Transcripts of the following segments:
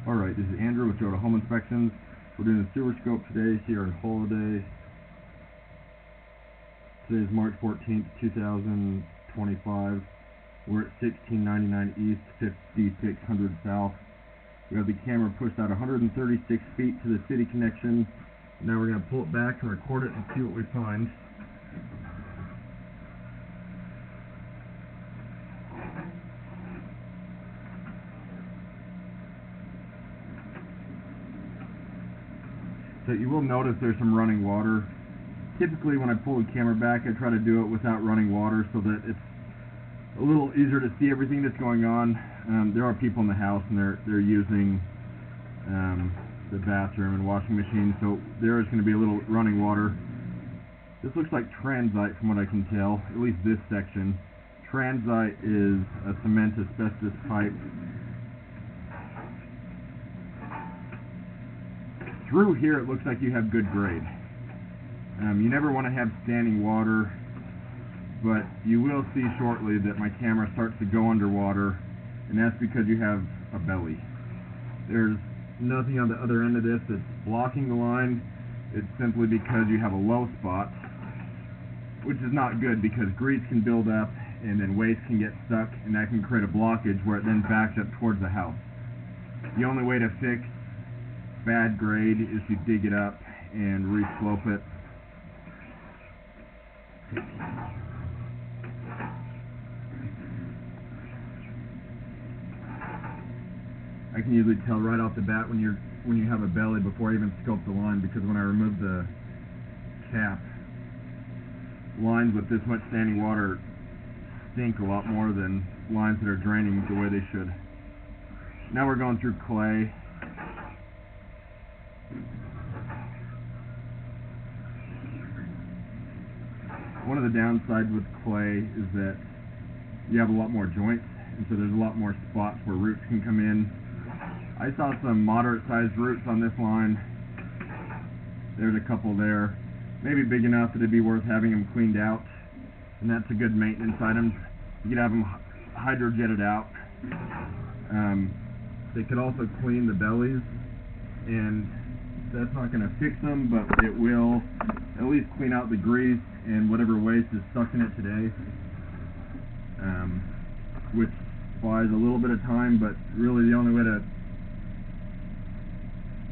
Alright, this is Andrew with Toyota Home Inspections. We're doing a sewer scope today here in Holiday. Today is March 14th, 2025. We're at 1699 East, 5600 South. We have the camera pushed out 136 feet to the city connection. Now we're going to pull it back and record it and see what we find. So you will notice there's some running water. Typically when I pull the camera back, I try to do it without running water so that it's a little easier to see everything that's going on. There are people in the house and they're using the bathroom and washing machine, so there is going to be a little running water. This looks like transite from what I can tell, at least this section. Transite is a cement asbestos pipe. Through here it looks like you have good grade. You never want to have standing water, but you will see shortly that my camera starts to go underwater, and that's because you have a belly. There's nothing on the other end of this that's blocking the line. It's simply because you have a low spot, which is not good because grease can build up and then waste can get stuck, and that can create a blockage where it then backs up towards the house. The only way to fix bad grade is to dig it up and re-slope it. I can usually tell right off the bat when you have a belly before I even scope the line, because when I remove the cap, lines with this much standing water stink a lot more than lines that are draining the way they should. Now we're going through clay. One of the downsides with clay is that you have a lot more joints, and so there's a lot more spots where roots can come in. I saw some moderate-sized roots on this line. There's a couple there. Maybe big enough that it'd be worth having them cleaned out, and that's a good maintenance item. You could have them hydrojetted out. They could also clean the bellies, and that's not going to fix them, but it will at least clean out the grease and whatever waste is stuck in it today, which buys a little bit of time, but really the only way to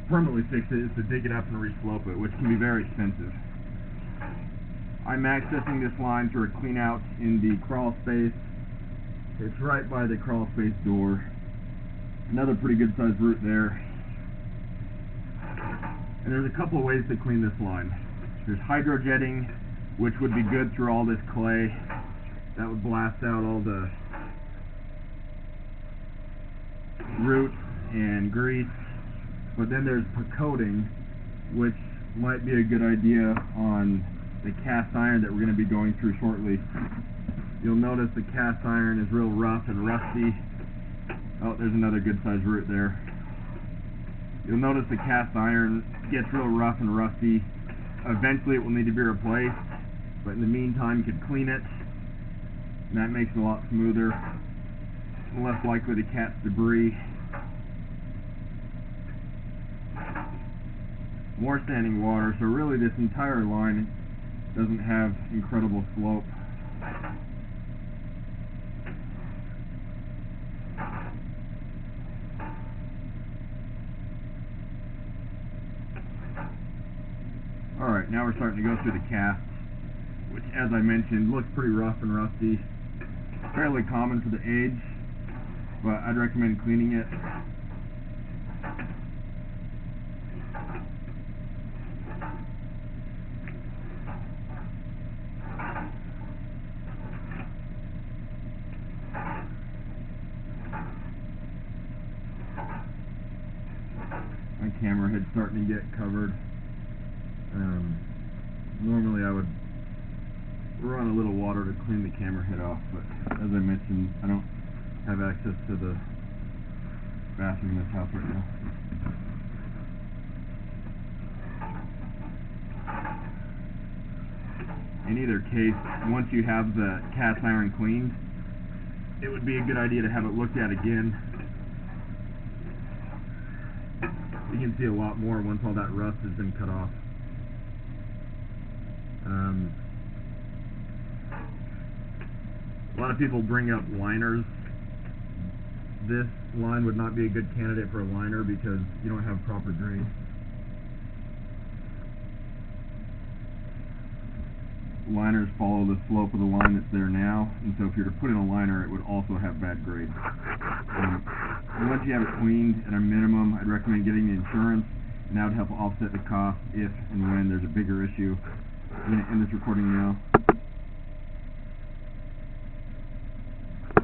permanently fix it is to dig it up and re-slope it, which can be very expensive. I'm accessing this line through a clean out in the crawl space. It's right by the crawl space door. Another pretty good sized root there. And there's a couple of ways to clean this line. There's hydrojetting, which would be good through all this clay. That would blast out all the roots and grease. But then there's coating, which might be a good idea on the cast iron that we're going to be going through shortly. You'll notice the cast iron is real rough and rusty. Oh, there's another good sized root there. You'll notice the cast iron gets real rough and rusty. Eventually it will need to be replaced, but in the meantime you could clean it, and that makes it a lot smoother, less likely to catch debris. More standing water, so really this entire line doesn't have incredible slope. Alright, now we're starting to go through the cast, which, as I mentioned, looks pretty rough and rusty. Fairly common for the age, but I'd recommend cleaning it. My camera head's starting to get covered. Normally I would run a little water to clean the camera head off, but as I mentioned, I don't have access to the bathroom in this house right now. In either case, once you have the cast iron cleaned, it would be a good idea to have it looked at again You can see a lot more once all that rust has been cut off. A lot of people bring up liners. This line would not be a good candidate for a liner because you don't have proper grade. Liners follow the slope of the line that's there now, and so if you were to put in a liner, it would also have bad grade. Once you have it cleaned at a minimum, I'd recommend getting the insurance, and that would help offset the cost if and when there's a bigger issue. I'm going to end this recording now.